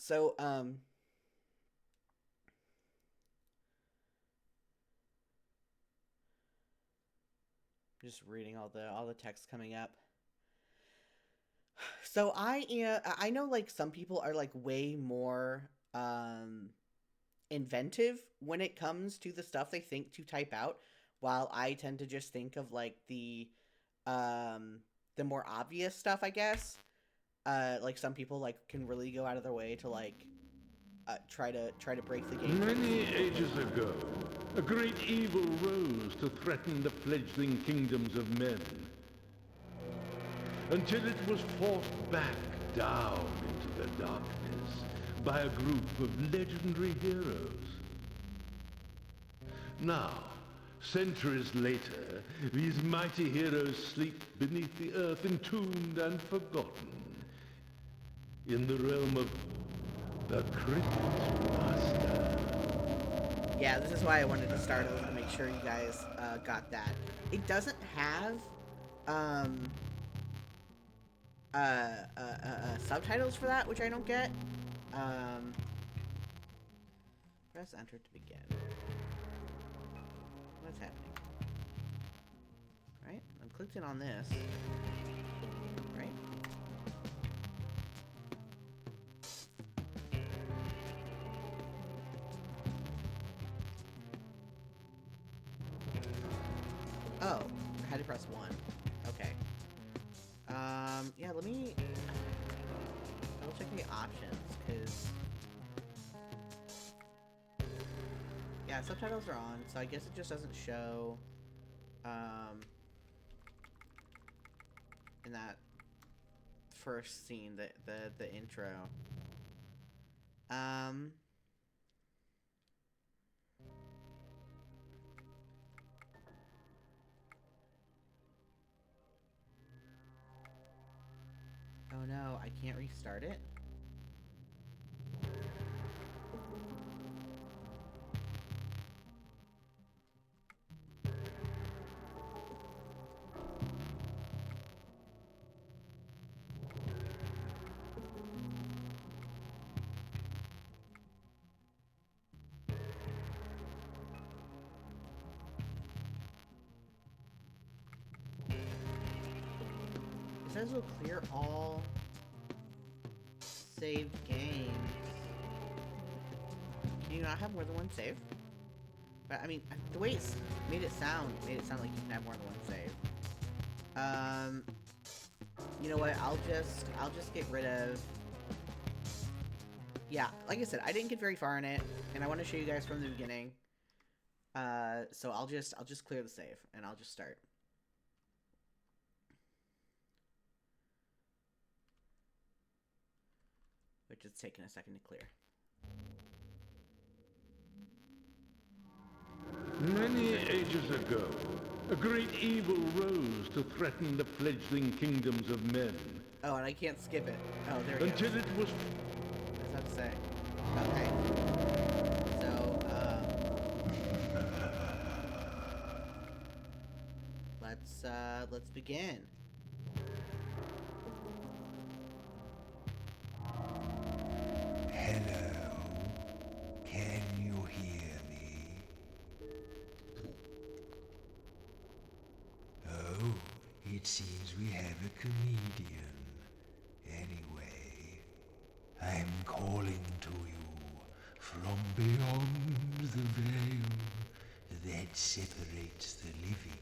So, just reading all the text coming up. So I know like some people are like way more inventive when it comes to the stuff they think to type out, while I tend to just think of like the more obvious stuff, I guess. Like some people like can really go out of their way to like try to break the game pretty Many quickly. ages ago, a great evil rose to threaten the fledgling kingdoms of men, until it was forced back down into the darkness by a group of legendary heroes. Now, centuries later, these mighty heroes sleep beneath the earth, entombed and forgotten, in the realm of the Cryptmaster. Yeah, this is why I wanted to start over to make sure you guys got that. It doesn't have um, subtitles for that, which I don't get. Um, press enter to begin. What's happening? Right? I'm clicked in on this. Right? Oh, I had to press 1. Okay. Yeah, let me double check the options, because yeah, subtitles are on, so I guess it just doesn't show um in that first scene, the intro. Um oh no, I can't restart it. It says we'll clear all saved games. Can you not have more than one save? But I mean, the way it's made it sound like you can have more than one save. You know what? I'll just get rid of. Yeah, like I said, I didn't get very far in it, and I want to show you guys from the beginning. So I'll just clear the save, and I'll just start. Which is taking a second to clear. Many ages ago, a great evil rose to threaten the fledgling kingdoms of men, Oh, and I can't skip it. Oh, there it until goes. it was... What does that say? Okay. So, let's begin. Hello, can you hear me? Oh, it seems we have a comedian. Anyway, I'm calling to you from beyond the veil that separates the living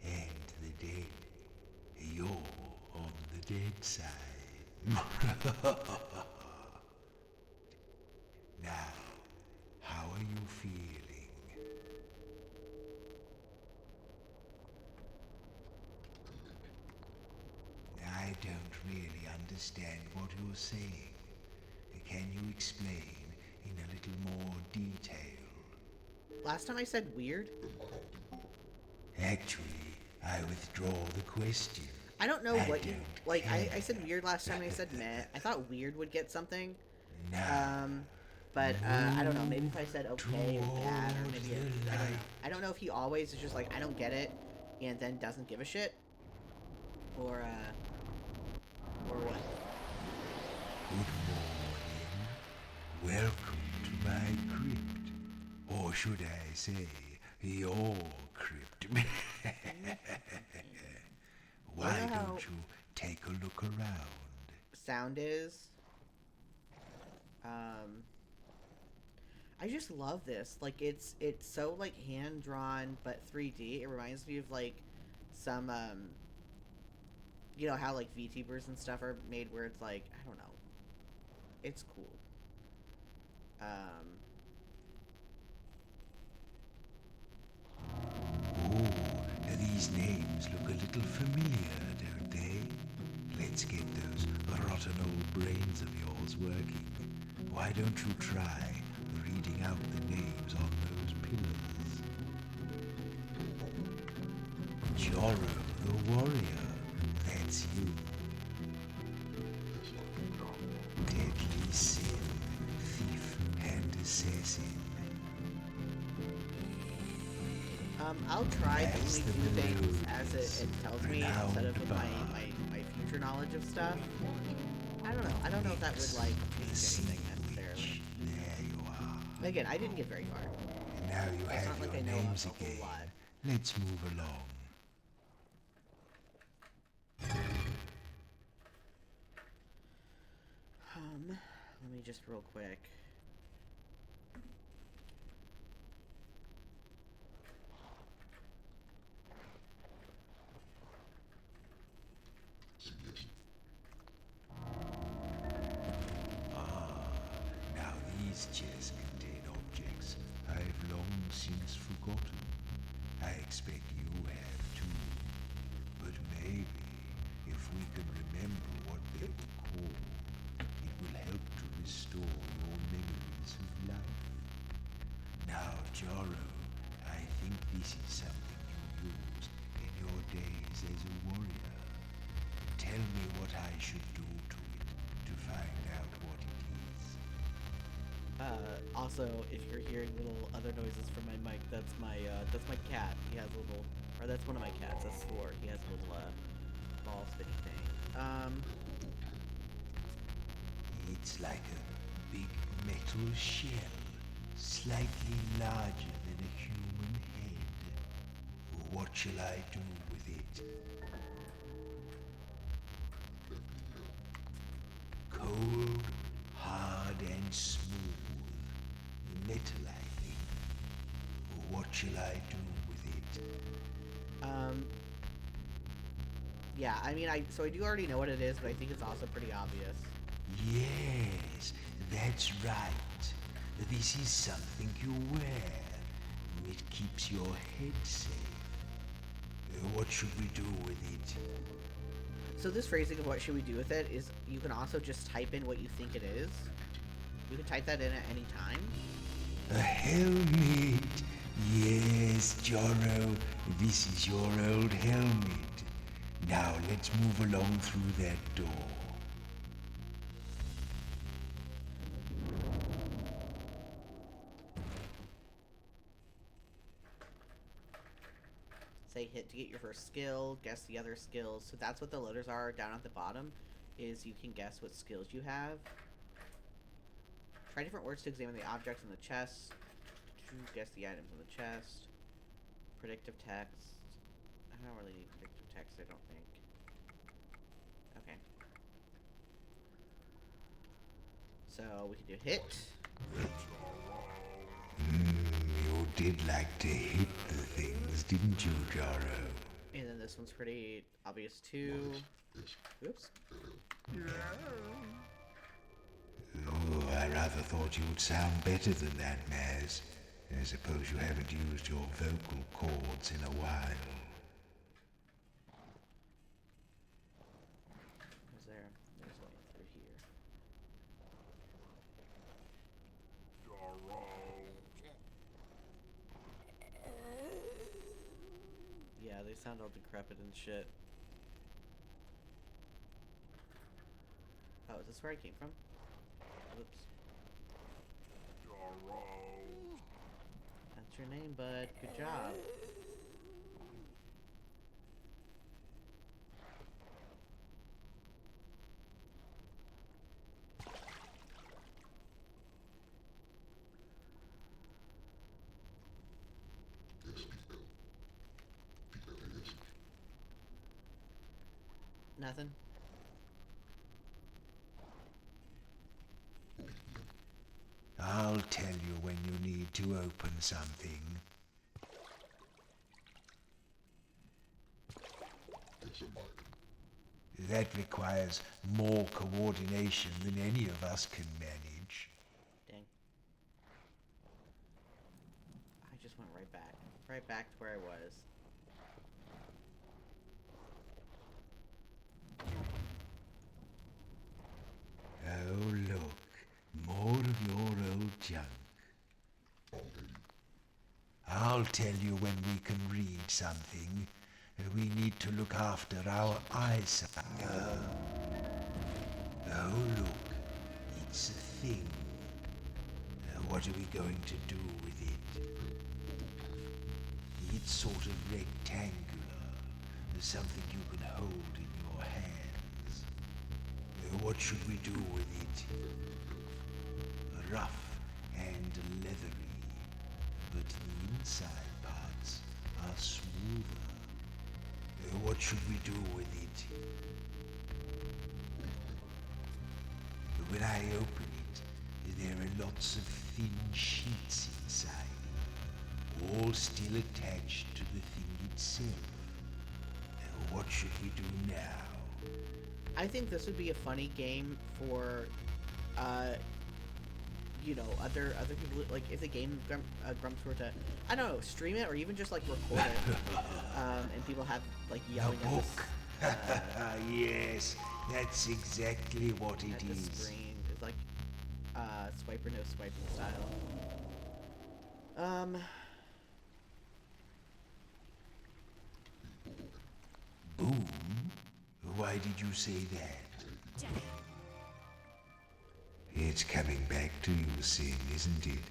and the dead. You're on the dead side. Now, how are you feeling? I don't really understand what you're saying. Can you explain in a little more detail? Last time I said weird. Actually, I withdraw the question. I don't know I what you don't like. I care. said weird last time. I said meh. I thought weird would get something. Now, But I don't know. Maybe if I said okay or bad, or towards maybe the I don't know. light. I don't know if he always is just like I don't get it, and then doesn't give a shit, or what. Good morning. should I say, your crypt. Why know how- don't you take a look around? Sound is. I just love this. Like it's so like hand drawn but 3D. It reminds me of like some you know how like VTubers and stuff are made where it's like I don't know. It's cool. Oh, these names look a little familiar, don't they? Let's get those rotten old brains of yours working. Why don't you try reading out the names on those pillars? Joro the warrior, that's you. Deadly sin, thief and assassin. I'll try to As only the do things road as is it tells me instead of with my future knowledge of stuff. I don't know. I don't know if that would like change anything necessarily. There you are. Again, I didn't get very far. And now you It's have not like your I know names a whole again. lot. Let's move along. Let me just real quick. Now these chests contain objects I've long since forgotten. I expect you have too. But maybe, if we can remember what they were called, it will help to restore your memories of life. Now, Jaro, I think this is something you used in your days as a warrior. Tell me what I should do to it to find out what it is. Also, if you're hearing little other noises from my mic, that's my cat. He has a little, or that's one of my cats. That's Thor. He has a little ball spinny thing. It's like a big metal shell, slightly larger than a human head. What shall I do with it? Cold, hard, and smooth. Metal, I think. What shall I do with it? Yeah. I mean, I do already know what it is, but I think it's also pretty obvious. Yes, that's right. This is something you wear. It keeps your head safe. What should we do with it? So this phrasing of what should we do with it is you can also just type in what you think it is. You can type that in at any time. A helmet! Yes, Joro, this is your old helmet. Now let's move along through that door. Say hit to get your first skill, guess the other skills. So that's what the letters are down at the bottom, is you can guess what skills you have. Try different words to examine the objects in the chest. To guess the items in the chest. Predictive text. I don't really need predictive text, I don't think. Okay. So we can do hit. You did like to hit the things, didn't you, Joro? And then this one's pretty obvious too. Oops. Oh, I rather thought you would sound better than that, Maz. I suppose you haven't used your vocal cords in a while. Is there? There's one through here. Yeah, they sound all decrepit and shit. Oh, is this where I came from? Oops. That's your name, bud. Good job. Nothing. I'll tell you when you need to open something. That requires more coordination than any of us can manage. Dang. I just went right back. Right back to where I was. Oh, look. More of your old junk. I'll tell you when we can read something. We need to look after our eyesight. Oh, look. It's a thing. What are we going to do with it? It's sort of rectangular. Something you can hold in your hands. What should we do with it? Rough and leathery, but the inside parts are smoother. What should we do with it? When I open it, there are lots of thin sheets inside, all still attached to the thing itself. What should we do now? I think this would be a funny game for, you know, other people. Like, if the game Grumps were to, I don't know, stream it or even just like record it, and people have like yelling A at book. this, Yes, that's exactly what it at the is. screen. It's like swipe or no swiping style. Boom? Why did you say that? It's coming back to you, Sin, isn't it?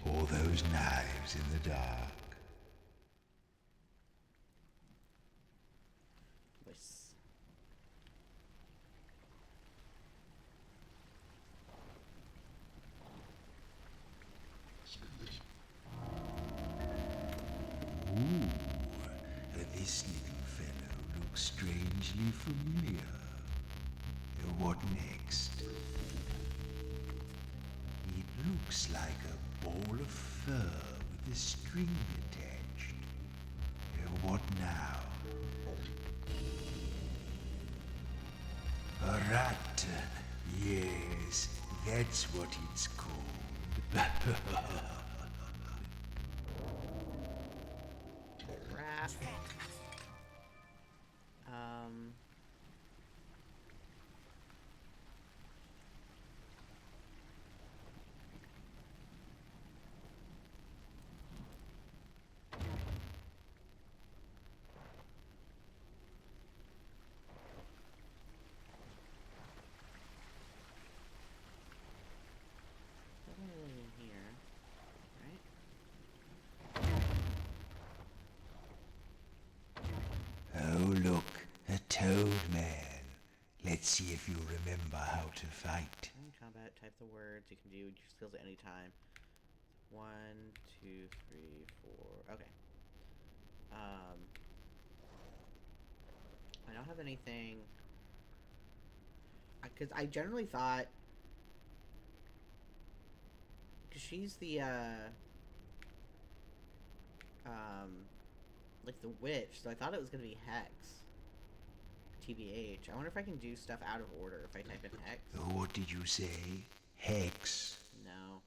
All those knives in the dark. Voice. Ooh, this little fellow looks strangely familiar. What next? It looks like a ball of fur with a string attached. What now? A rat. Yes, that's what it's called. Rat. Nothing really in here, right? Oh, look, a toad man. Let's see if you remember how to fight. In combat, type the words. You can do your skills at any time. 1, 2, 3, 4. Okay. I don't have anything. Because I generally thought. Because she's the, like the witch, so I thought it was gonna be Hex. TBH. I wonder if I can do stuff out of order if I type in Hex. What did you say? Hex? No.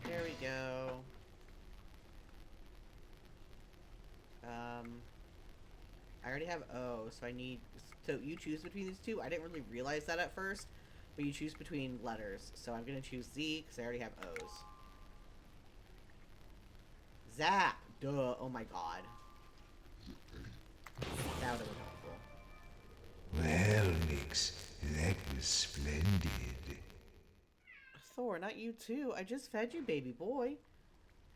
There we go. I already have O, so I need... So you choose between these two? I didn't really realize that at first, but you choose between letters. So I'm gonna choose Z, because I already have O's. Zap! Duh, oh my god. That would've been helpful. Well, Nix, that was splendid. Thor, not you too. I just fed you, baby boy.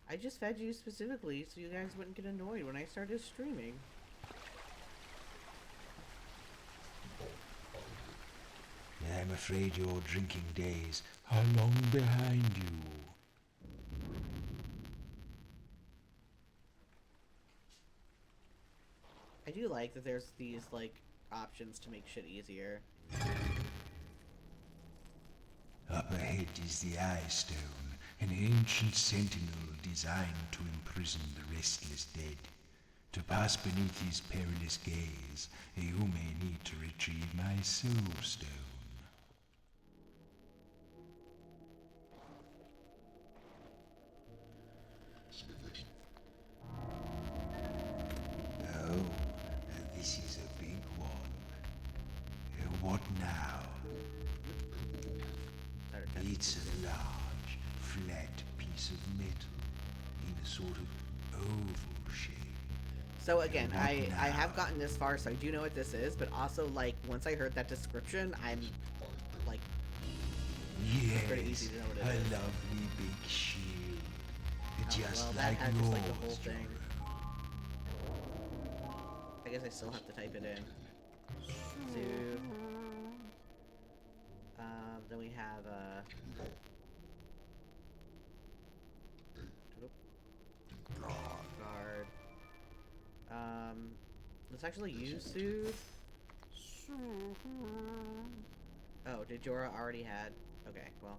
I just fed you specifically so you guys wouldn't get annoyed when I started streaming. I'm afraid your drinking days are long behind you. I do like that there's these, like, options to make shit easier. Up ahead is the Eye Stone, an ancient sentinel designed to imprison the restless dead. To pass beneath his perilous gaze, you may need to retrieve my Soul Stone. Oh, this is a big one. What now? It's a large, flat piece of metal in a sort of oval shape. So again, I have gotten this far, so I do know what this is, but also, like, once I heard that description, I'm, like, Yes, pretty easy to know what it a is. lovely big shield. Just well, that like had yours, just, like, the whole thing. Joro. I guess I still have to type it in. Soothe. Then we have, guard. Let's actually use Soothe. Oh, did Jorah already had? Okay, well.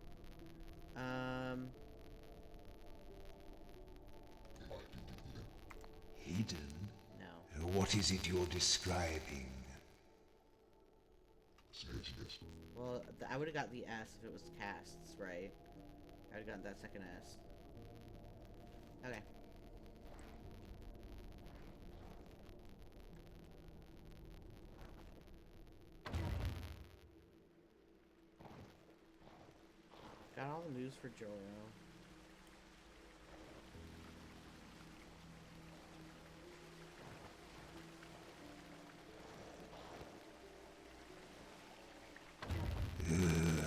Hidden? No. What is it you're describing? Well, I would have got the S if it was casts, right? I would have gotten that second S. Okay. Got all the news for Jorah.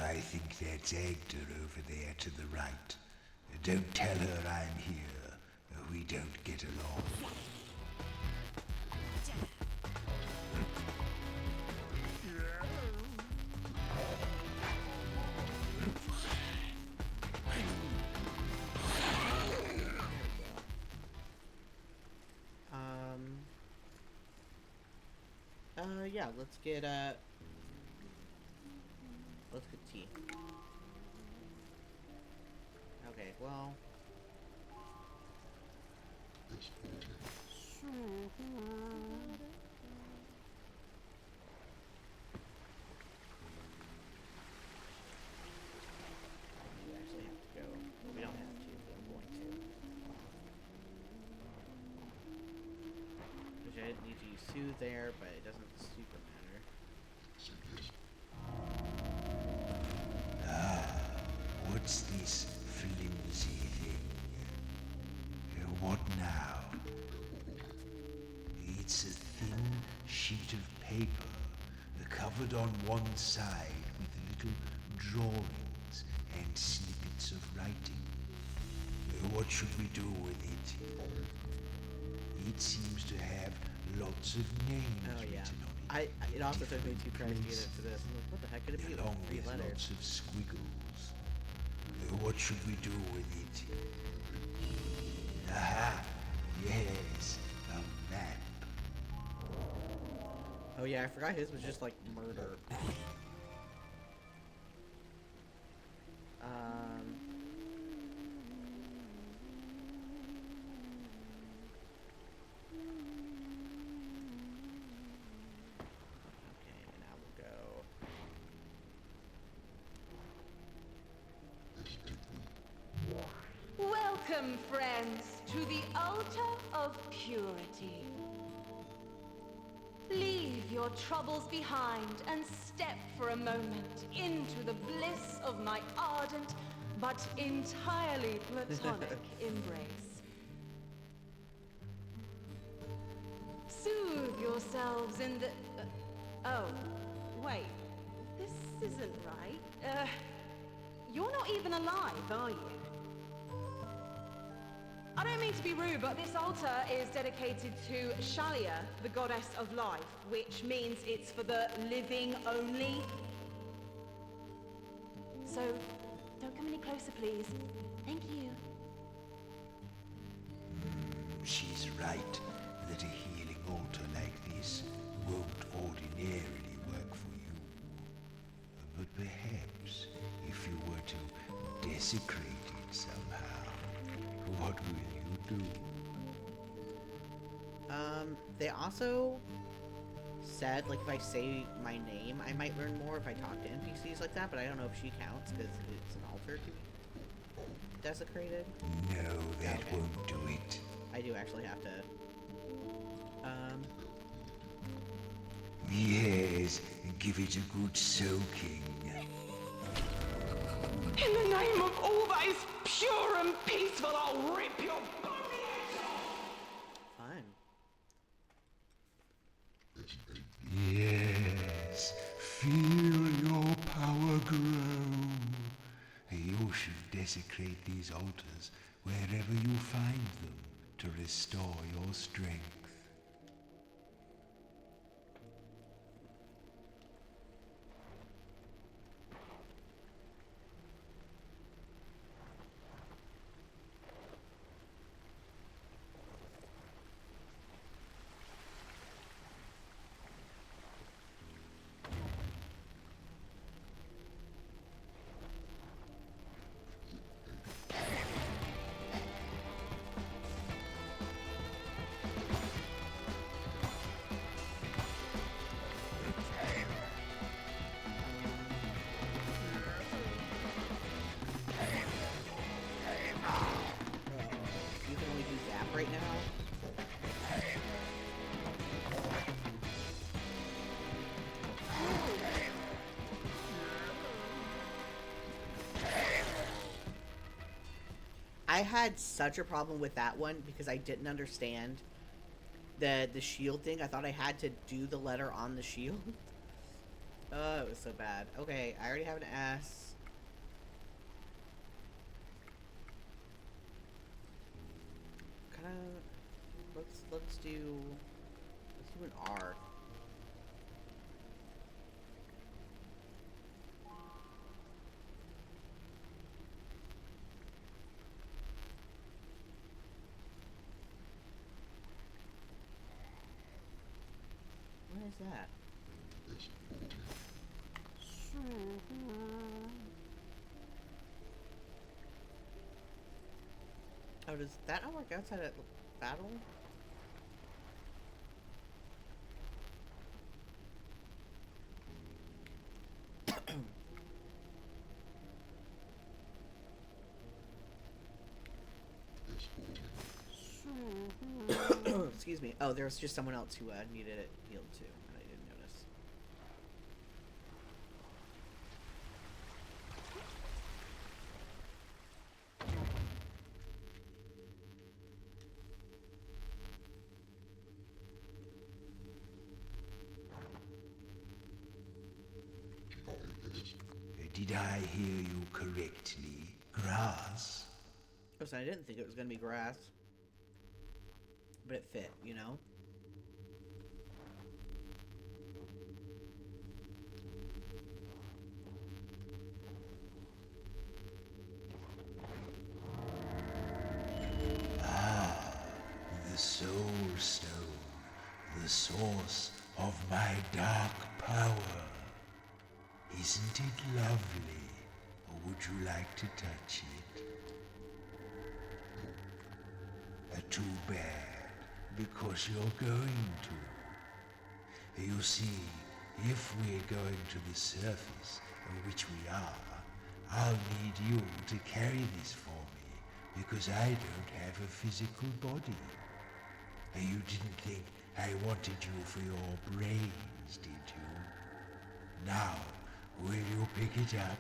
I think that's Agda over there to the right. Don't tell her I'm here. We don't get along. Yeah, let's get tea. Okay, well. We actually have to go. Well, we don't have to, but I'm going to. Which I didn't need to use Soothe there, but it doesn't super matter. What's this flimsy thing? What now? It's a thin sheet of paper, covered on one side with little drawings and snippets of writing. What should we do with it? It seems to have lots of names written on it. It also took me 2 tries to get into this. I'm like, what the heck could it be? Along 3 with letters. lots of squiggles. What should we do with it? Aha! Yes, a map. Oh yeah, I forgot his was just like murder. Okay, now we'll go. Welcome, friends, to the altar of purity. Leave your troubles behind and step for a moment into the bliss of my ardent but entirely platonic embrace. Soothe yourselves in the... oh, wait. This isn't right. You're not even alive, are you? I don't mean to be rude, but this altar is dedicated to Shalia, the goddess of life, which means it's for the living only. So, don't come any closer, please. Thank you. She's right that a healing altar like this won't ordinarily work for you. But perhaps if you were to desecrate it somehow, what will you do? They also said, like, if I say my name, I might learn more if I talk to NPCs like that, but I don't know if she counts, because it's an altar to be desecrated. No, that Okay. won't do it. I do actually have to, Yes, give it a good soaking. In the name of all that is pure and peaceful, I'll rip your body out! fun. Yes, feel your power grow. You should desecrate these altars wherever you find them to restore your strength. You can only do zap right now. I had such a problem with that one because I didn't understand the shield thing. I thought I had to do the letter on the shield. Oh, it was so bad. Okay, I already have an S. Kinda, let's do an R. What is that? Oh, does that not work outside of battle? Excuse me. Oh, there was just someone else who needed it healed too, and I didn't notice. Did I hear you correctly? Grass? Oh, so I didn't think it was gonna be grass, but it fit, you know. The Soul Stone, the source of my dark power. Isn't it lovely? Or would you like to touch it? Too bad, because you're going to. You see, if we're going to the surface, which we are, I'll need you to carry this for me, because I don't have a physical body. You didn't think I wanted you for your brains, did you? Now, will you pick it up?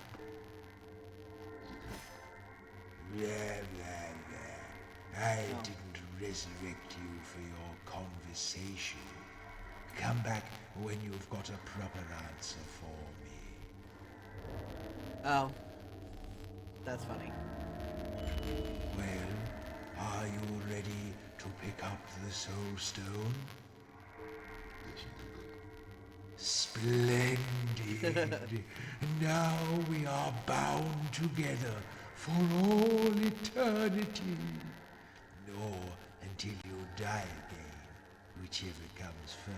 Blah, blah, blah. I didn't resurrect you for your conversation. Come back when you've got a proper answer for me. Oh. That's funny. Well, are you ready to pick up the soul stone? Splendid. Now we are bound together for all eternity. Nor until you die again, whichever comes first.